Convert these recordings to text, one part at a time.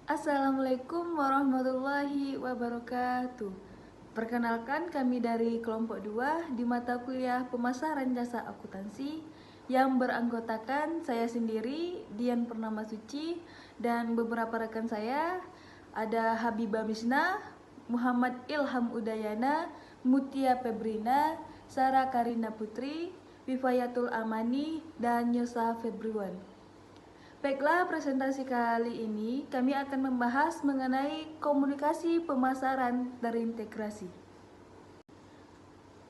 Assalamualaikum warahmatullahi wabarakatuh. Perkenalkan, kami dari kelompok 2 di mata kuliah Pemasaran Jasa Akuntansi yang beranggotakan saya sendiri, Dian Purnama Suci, dan beberapa rekan saya. Ada Habibah Misna, Muhammad Ilham Udayana, Mutia Febrina, Sarah Karina Putri, Wifayatul Amani, dan Yosa Febriwan. Baiklah, presentasi kali ini kami akan membahas mengenai komunikasi pemasaran terintegrasi.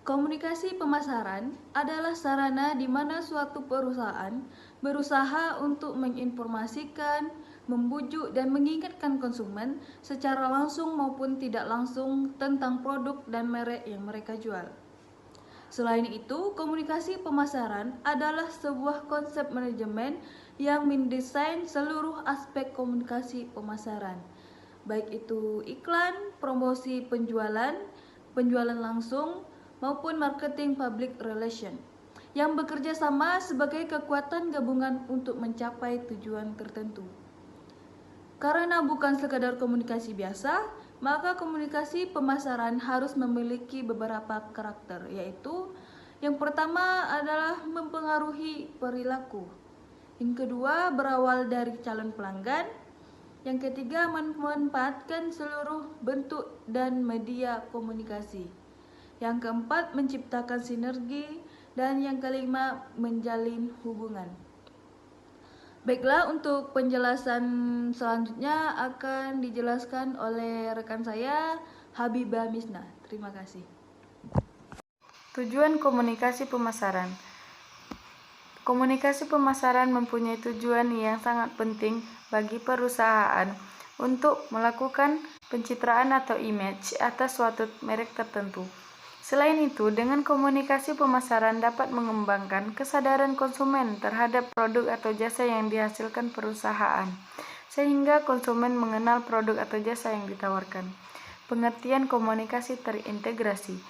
Komunikasi pemasaran adalah sarana di mana suatu perusahaan berusaha untuk menginformasikan, membujuk, dan mengingatkan konsumen secara langsung maupun tidak langsung tentang produk dan merek yang mereka jual. Selain itu, komunikasi pemasaran adalah sebuah konsep manajemen yang mendesain seluruh aspek komunikasi pemasaran, baik itu iklan, promosi penjualan, penjualan langsung, maupun marketing public relation, yang bekerja sama sebagai kekuatan gabungan untuk mencapai tujuan tertentu. Karena bukan sekadar komunikasi biasa, maka komunikasi pemasaran harus memiliki beberapa karakter, yaitu yang pertama adalah mempengaruhi perilaku, yang kedua berawal dari calon pelanggan, yang ketiga memanfaatkan seluruh bentuk dan media komunikasi, yang keempat menciptakan sinergi, dan yang kelima menjalin hubungan. Baiklah, untuk penjelasan selanjutnya akan dijelaskan oleh rekan saya, Habibah Misna. Terima kasih. Tujuan komunikasi pemasaran. Komunikasi pemasaran mempunyai tujuan yang sangat penting bagi perusahaan untuk melakukan pencitraan atau image atas suatu merek tertentu. Selain itu, dengan komunikasi pemasaran dapat mengembangkan kesadaran konsumen terhadap produk atau jasa yang dihasilkan perusahaan, sehingga konsumen mengenal produk atau jasa yang ditawarkan. Pengertian komunikasi terintegrasi.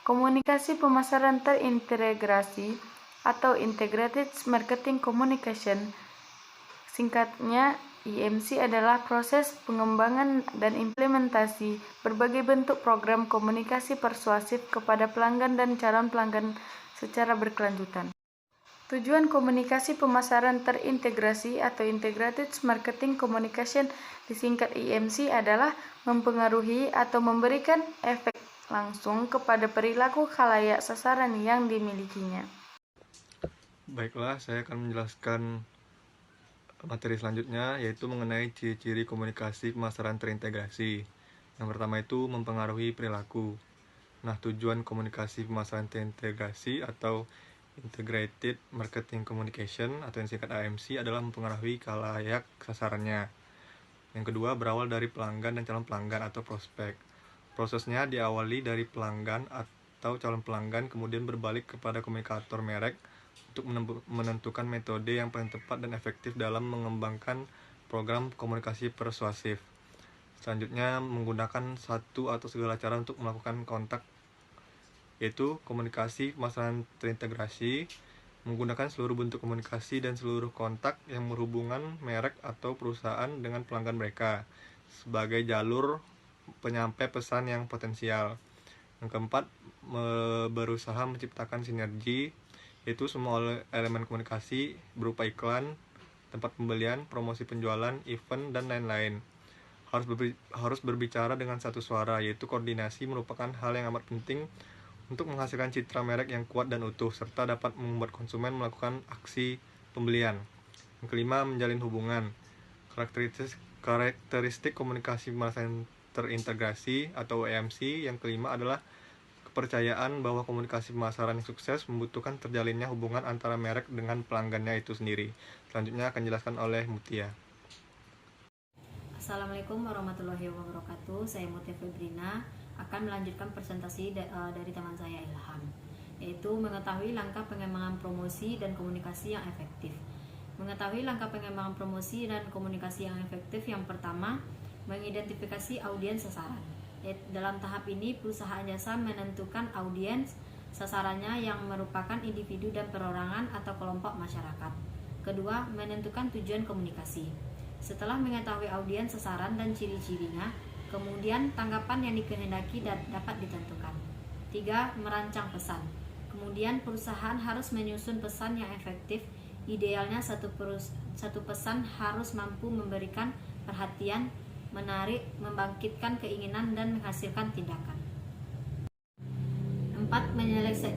Komunikasi pemasaran terintegrasi atau Integrated Marketing Communication, singkatnya IMC, adalah proses pengembangan dan implementasi berbagai bentuk program komunikasi persuasif kepada pelanggan dan calon pelanggan secara berkelanjutan. Tujuan komunikasi pemasaran terintegrasi atau Integrated Marketing Communication, disingkat IMC, adalah mempengaruhi atau memberikan efek langsung kepada perilaku khalayak sasaran yang dimilikinya. Baiklah, saya akan menjelaskan materi selanjutnya, yaitu mengenai ciri-ciri komunikasi pemasaran terintegrasi. Yang pertama itu mempengaruhi perilaku. Nah, tujuan komunikasi pemasaran terintegrasi atau Integrated Marketing Communication atau yang singkat AMC adalah mempengaruhi khalayak sasarannya. Yang kedua, berawal dari pelanggan dan calon pelanggan atau prospek. Prosesnya diawali dari pelanggan atau calon pelanggan, kemudian berbalik kepada komunikator merek untuk menentukan metode yang paling tepat dan efektif dalam mengembangkan program komunikasi persuasif. Selanjutnya, menggunakan satu atau segala cara untuk melakukan kontak, yaitu komunikasi pemasaran terintegrasi menggunakan seluruh bentuk komunikasi dan seluruh kontak yang berhubungan merek atau perusahaan dengan pelanggan mereka sebagai jalur penyampai pesan yang potensial. Yang keempat, berusaha menciptakan sinergi, yaitu semua elemen komunikasi berupa iklan, tempat pembelian, promosi penjualan, event, dan lain-lain harus berbicara dengan satu suara, yaitu koordinasi merupakan hal yang amat penting untuk menghasilkan citra merek yang kuat dan utuh, serta dapat membuat konsumen melakukan aksi pembelian. Yang kelima, menjalin hubungan. Karakteristik komunikasi pemasaran terintegrasi atau EMC yang kelima adalah kepercayaan bahwa komunikasi pemasaran yang sukses membutuhkan terjalinnya hubungan antara merek dengan pelanggannya itu sendiri. Selanjutnya akan dijelaskan oleh Mutia. Assalamualaikum warahmatullahi wabarakatuh. Saya Mutia Febrina akan melanjutkan presentasi dari teman saya Ilham, yaitu mengetahui langkah pengembangan promosi dan komunikasi yang efektif. Mengetahui langkah pengembangan promosi dan komunikasi yang efektif, yang pertama, mengidentifikasi audiens sasaran. Dalam tahap ini, perusahaan jasa menentukan audiens sasarannya yang merupakan individu dan perorangan atau kelompok masyarakat. Kedua, menentukan tujuan komunikasi. Setelah mengetahui audiens sasaran dan ciri-cirinya, kemudian tanggapan yang dikehendaki dapat ditentukan. 3. Merancang pesan. Kemudian perusahaan harus menyusun pesan yang efektif. Idealnya satu pesan harus mampu memberikan perhatian, menarik, membangkitkan keinginan, dan menghasilkan tindakan. 4.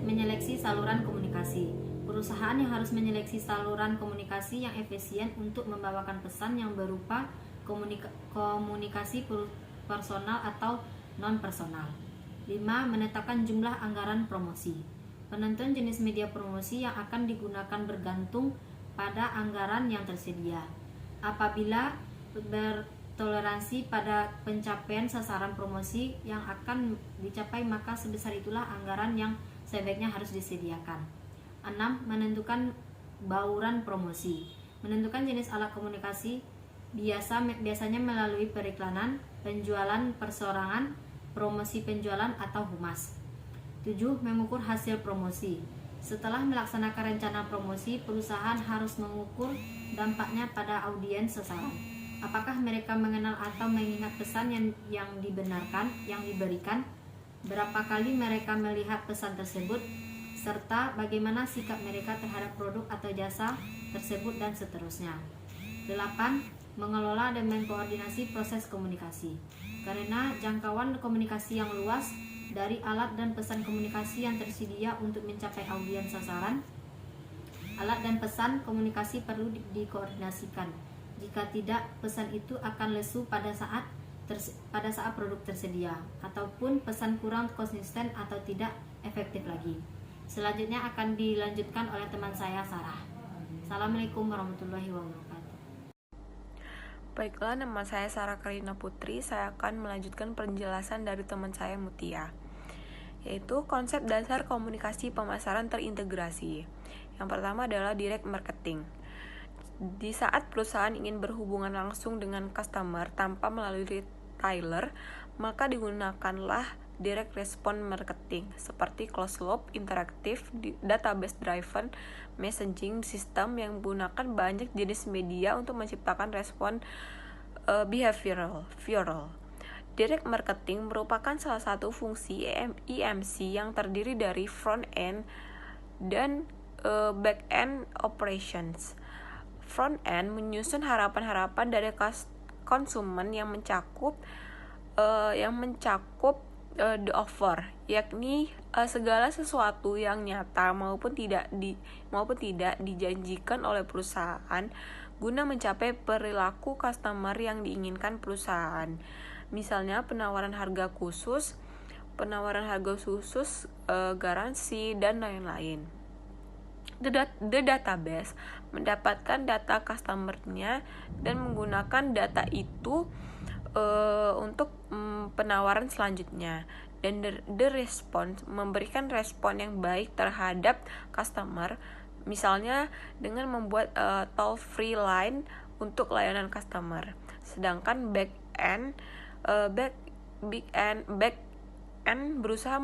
Menyeleksi saluran komunikasi. Perusahaan yang harus menyeleksi saluran komunikasi yang efisien untuk membawakan pesan yang berupa komunikasi personal atau non-personal. 5. Menetapkan jumlah anggaran promosi. Penentuan jenis media promosi yang akan digunakan bergantung pada anggaran yang tersedia. Apabila bertoleransi pada pencapaian sasaran promosi yang akan dicapai, maka sebesar itulah anggaran yang sebaiknya harus disediakan. 6. Menentukan bauran promosi. Menentukan jenis alat komunikasi biasanya melalui periklanan, penjualan perseorangan, promosi penjualan, atau humas. 7. Mengukur hasil promosi. Setelah melaksanakan rencana promosi, perusahaan harus mengukur dampaknya pada audiens sasaran. Apakah mereka mengenal atau mengingat pesan yang diberikan? Berapa kali mereka melihat pesan tersebut? Serta bagaimana sikap mereka terhadap produk atau jasa tersebut, dan seterusnya. 8. Mengelola dan mengkoordinasi proses komunikasi. Karena jangkauan komunikasi yang luas dari alat dan pesan komunikasi yang tersedia untuk mencapai audiens sasaran, alat dan pesan komunikasi perlu dikoordinasikan. Jika tidak, pesan itu akan lesu pada saat produk tersedia, ataupun pesan kurang konsisten atau tidak efektif lagi. Selanjutnya akan dilanjutkan oleh teman saya, Sarah. Assalamualaikum warahmatullahi wabarakatuh. Baiklah, nama saya Sarah Karina Putri. Saya akan melanjutkan penjelasan dari teman saya Mutia, yaitu konsep dasar komunikasi pemasaran terintegrasi. Yang pertama adalah direct marketing. Di saat perusahaan ingin berhubungan langsung dengan customer tanpa melalui retailer, maka digunakanlah direct response marketing seperti closed loop, interaktif, database driven messaging system yang menggunakan banyak jenis media untuk menciptakan respon behavioral. Direct marketing merupakan salah satu fungsi EMC yang terdiri dari front end dan back end operations. Front end menyusun harapan-harapan dari konsumen yang mencakup the offer, yakni segala sesuatu yang nyata maupun tidak dijanjikan oleh perusahaan guna mencapai perilaku customer yang diinginkan perusahaan. Misalnya penawaran harga khusus, garansi, dan lain-lain. The database mendapatkan data customer-nya dan menggunakan data itu untuk penawaran selanjutnya, dan the response memberikan respon yang baik terhadap customer, misalnya dengan membuat toll free line untuk layanan customer. Sedangkan back end berusaha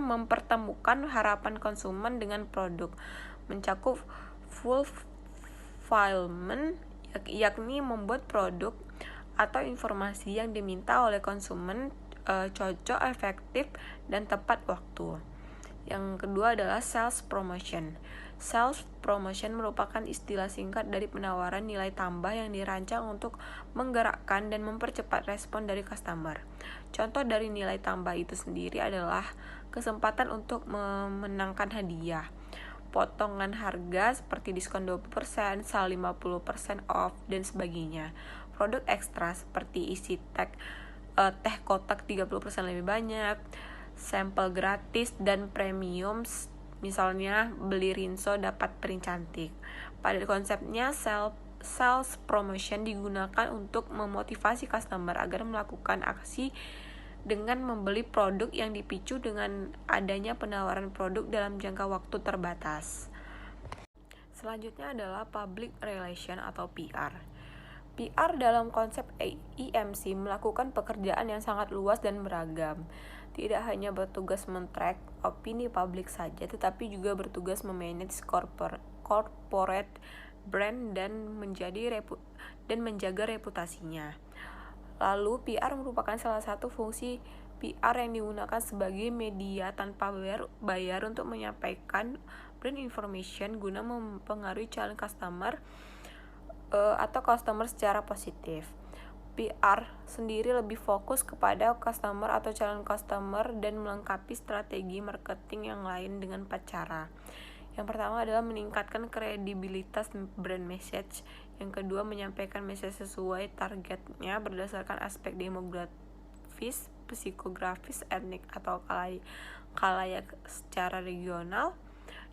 mempertemukan harapan konsumen dengan produk, mencakup fulfillment, yakni membuat produk atau informasi yang diminta oleh konsumen cocok, efektif, dan tepat waktu. Yang kedua adalah sales promotion. Sales promotion merupakan istilah singkat dari penawaran nilai tambah yang dirancang untuk menggerakkan dan mempercepat respon dari customer. Contoh dari nilai tambah itu sendiri adalah kesempatan untuk memenangkan hadiah, potongan harga seperti diskon 20%, sale 50% off, dan sebagainya. Produk ekstra seperti isi teh kotak 30% lebih banyak, sampel gratis, dan premium, misalnya beli Rinso dapat piring cantik. Pada konsepnya, sales promotion digunakan untuk memotivasi customer agar melakukan aksi dengan membeli produk yang dipicu dengan adanya penawaran produk dalam jangka waktu terbatas. Selanjutnya adalah public relation atau PR. PR dalam konsep EMC melakukan pekerjaan yang sangat luas dan beragam. Tidak hanya bertugas men-track opini publik saja, tetapi juga bertugas memanage corporate brand dan menjaga reputasinya. Lalu, PR merupakan salah satu fungsi PR yang digunakan sebagai media tanpa bayar untuk menyampaikan brand information guna mempengaruhi calon customer atau customer secara positif. PR sendiri lebih fokus kepada customer atau calon customer dan melengkapi strategi marketing yang lain dengan 4 cara. Yang pertama adalah meningkatkan kredibilitas brand message. Yang kedua, menyampaikan message sesuai targetnya berdasarkan aspek demografis, psikografis, etnik, atau khalayak secara regional.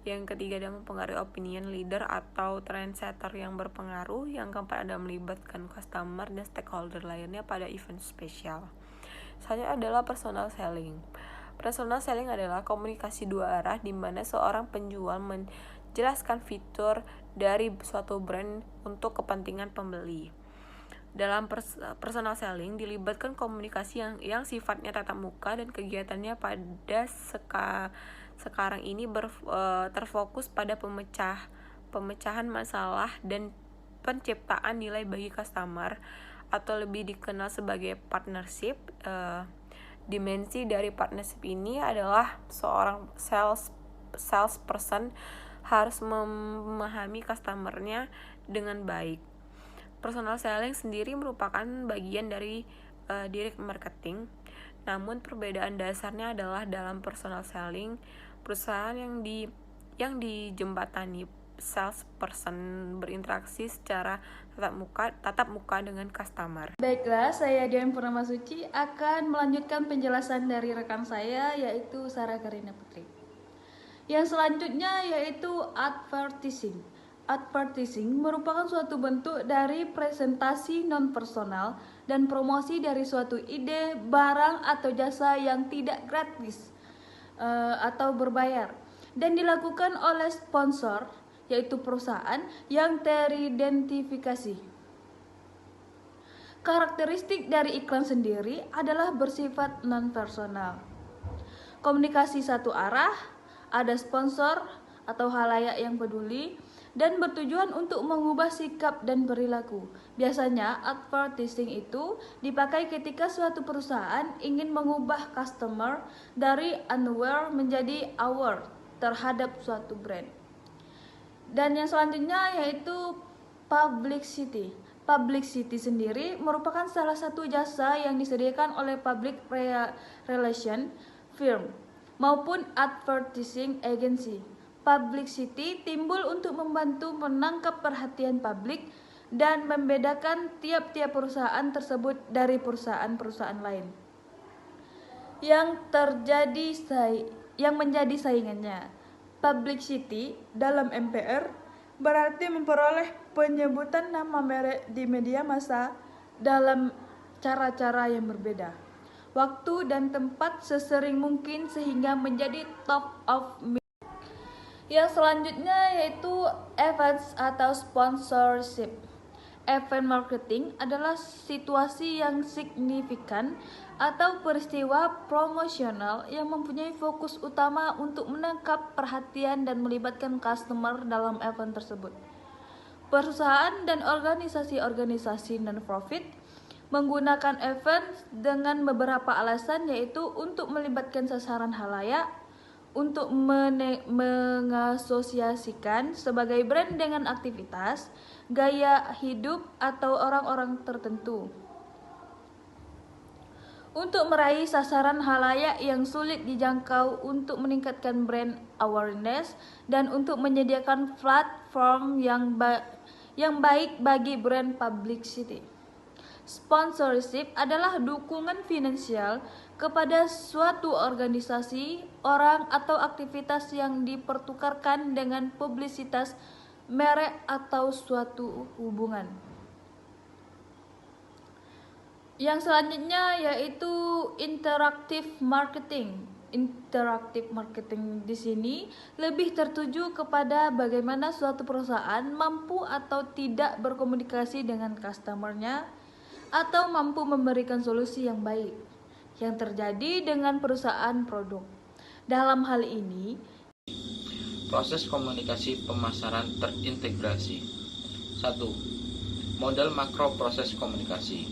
Yang ketiga adalah mempengaruhi opinion leader atau trendsetter yang berpengaruh. Yang keempat adalah melibatkan customer dan stakeholder lainnya pada event spesial. Selanjutnya adalah personal selling. Personal selling adalah komunikasi dua arah di mana seorang penjual menjelaskan fitur dari suatu brand untuk kepentingan pembeli. Dalam personal selling dilibatkan komunikasi yang sifatnya tatap muka dan kegiatannya pada sekarang ini terfokus pada pemecahan masalah dan penciptaan nilai bagi customer, atau lebih dikenal sebagai partnership. Dimensi dari partnership ini adalah seorang salesperson harus memahami customernya dengan baik. Personal selling sendiri merupakan bagian dari direct marketing. Namun perbedaan dasarnya adalah dalam personal selling, perusahaan yang dijembatani salesperson berinteraksi secara tatap muka dengan customer. Baiklah, saya Dian Purnamasuci akan melanjutkan penjelasan dari rekan saya, yaitu Sarah Karina Putri. Yang selanjutnya yaitu advertising. Advertising merupakan suatu bentuk dari presentasi non-personal dan promosi dari suatu ide, barang, atau jasa yang tidak gratis atau berbayar, dan dilakukan oleh sponsor, yaitu perusahaan yang teridentifikasi. Karakteristik dari iklan sendiri adalah bersifat non-personal. Komunikasi satu arah, ada sponsor atau halayak yang peduli, dan bertujuan untuk mengubah sikap dan perilaku. Biasanya, advertising itu dipakai ketika suatu perusahaan ingin mengubah customer dari unaware menjadi aware terhadap suatu brand. Dan yang selanjutnya yaitu publicity. Publicity sendiri merupakan salah satu jasa yang disediakan oleh public relation firm maupun advertising agency. Publicity timbul untuk membantu menangkap perhatian publik dan membedakan tiap-tiap perusahaan tersebut dari perusahaan-perusahaan lain yang menjadi saingannya. Publicity dalam MPR berarti memperoleh penyebutan nama merek di media massa dalam cara-cara yang berbeda, waktu dan tempat sesering mungkin sehingga menjadi top of mind. Yang selanjutnya yaitu events atau sponsorship. Event marketing adalah situasi yang signifikan atau peristiwa promosional yang mempunyai fokus utama untuk menangkap perhatian dan melibatkan customer dalam event tersebut. Perusahaan dan organisasi-organisasi non-profit menggunakan event dengan beberapa alasan, yaitu untuk melibatkan sasaran halayak, untuk mengasosiasikan sebagai brand dengan aktivitas, gaya hidup, atau orang-orang tertentu, untuk meraih sasaran halayak yang sulit dijangkau, untuk meningkatkan brand awareness, dan untuk menyediakan platform yang baik bagi brand publicity. Sponsorship adalah dukungan finansial kepada suatu organisasi, orang, atau aktivitas yang dipertukarkan dengan publisitas, merek, atau suatu hubungan. Yang selanjutnya yaitu interactive marketing. Interactive marketing di sini lebih tertuju kepada bagaimana suatu perusahaan mampu atau tidak berkomunikasi dengan customer-nya, atau mampu memberikan solusi yang baik yang terjadi dengan perusahaan produk. Dalam hal ini, proses komunikasi pemasaran terintegrasi. 1. Model makro proses komunikasi.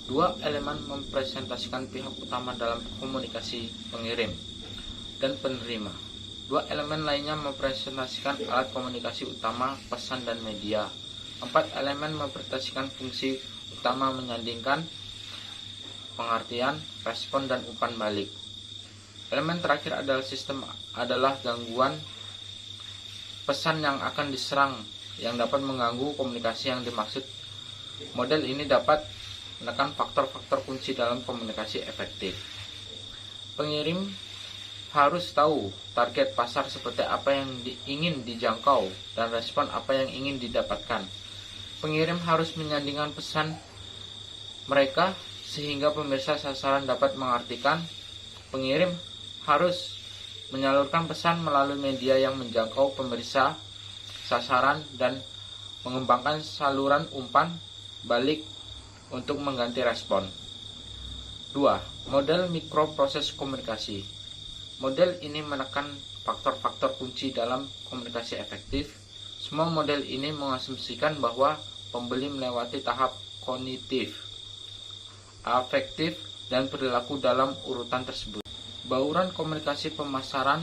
Dua elemen mempresentasikan pihak utama dalam komunikasi pengirim dan penerima. Dua elemen lainnya mempresentasikan alat komunikasi utama, pesan dan media. 4 elemen mempresentasikan fungsi utama menyandingkan pengertian, respon dan umpan balik. Elemen terakhir adalah gangguan pesan yang akan diserang yang dapat mengganggu komunikasi yang dimaksud. Model ini dapat menekan faktor-faktor kunci dalam komunikasi efektif. Pengirim harus tahu target pasar seperti apa yang ingin dijangkau dan respon apa yang ingin didapatkan. Pengirim harus menyandingkan pesan mereka sehingga pemirsa sasaran dapat mengartikan. Pengirim harus menyalurkan pesan melalui media yang menjangkau pemirsa sasaran dan mengembangkan saluran umpan balik untuk mengganti respon. 2. Model mikroproses komunikasi. Model ini menekan faktor-faktor kunci dalam komunikasi efektif. Semua model ini mengasumsikan bahwa pembeli melewati tahap kognitif, afektif, dan perilaku dalam urutan tersebut. Bauran komunikasi pemasaran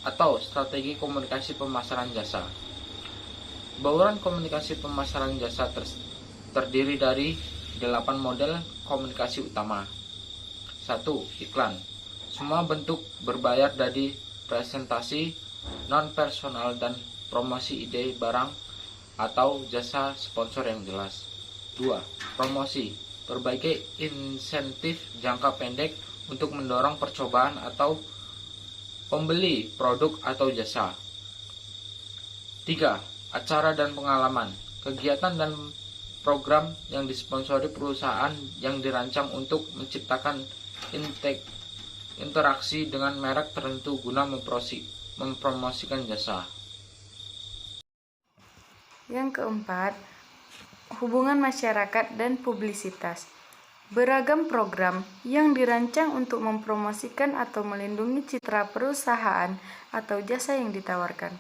atau strategi komunikasi pemasaran jasa. Bauran komunikasi pemasaran jasa terdiri dari 8 model komunikasi utama. 1. Iklan. Semua bentuk berbayar dari presentasi, non-personal dan promosi ide barang atau jasa sponsor yang jelas. 2. Promosi. Berbagai insentif jangka pendek untuk mendorong percobaan atau pembeli produk atau jasa. 3. Acara dan pengalaman. Kegiatan dan program yang disponsori perusahaan yang dirancang untuk menciptakan interaksi dengan merek tertentu guna mempromosikan jasa. Yang keempat, hubungan masyarakat dan publisitas. Beragam program yang dirancang untuk mempromosikan atau melindungi citra perusahaan atau jasa yang ditawarkan.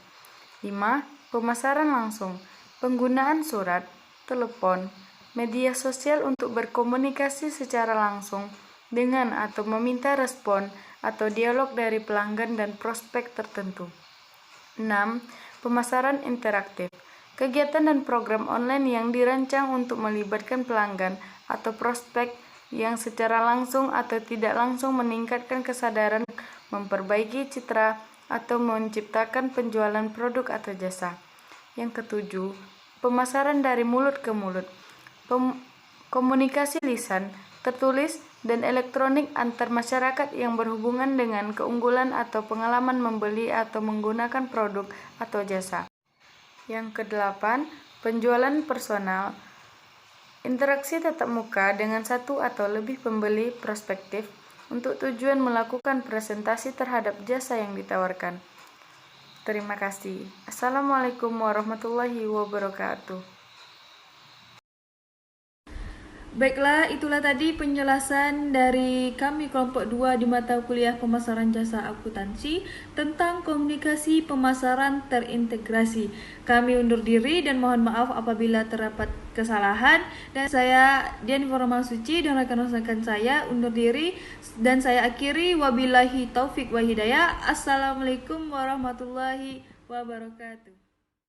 5. Pemasaran langsung. Penggunaan surat, telepon, media sosial untuk berkomunikasi secara langsung dengan atau meminta respon atau dialog dari pelanggan dan prospek tertentu. 6. Pemasaran interaktif. Kegiatan dan program online yang dirancang untuk melibatkan pelanggan atau prospek yang secara langsung atau tidak langsung meningkatkan kesadaran, memperbaiki citra, atau menciptakan penjualan produk atau jasa. Yang ketujuh, pemasaran dari mulut ke mulut. Komunikasi lisan, tertulis, dan elektronik antar masyarakat yang berhubungan dengan keunggulan atau pengalaman membeli atau menggunakan produk atau jasa. Yang kedelapan, penjualan personal. Interaksi tatap muka dengan satu atau lebih pembeli prospektif untuk tujuan melakukan presentasi terhadap jasa yang ditawarkan. Terima kasih. Assalamualaikum warahmatullahi wabarakatuh. Baiklah, itulah tadi penjelasan dari kami kelompok 2 di mata kuliah pemasaran jasa akuntansi tentang komunikasi pemasaran terintegrasi. Kami undur diri dan mohon maaf apabila terdapat kesalahan. Dan saya Dian Suci dan rekan-rekan saya undur diri dan saya akhiri wabillahi taufik wa hidayah. Assalamualaikum warahmatullahi wabarakatuh.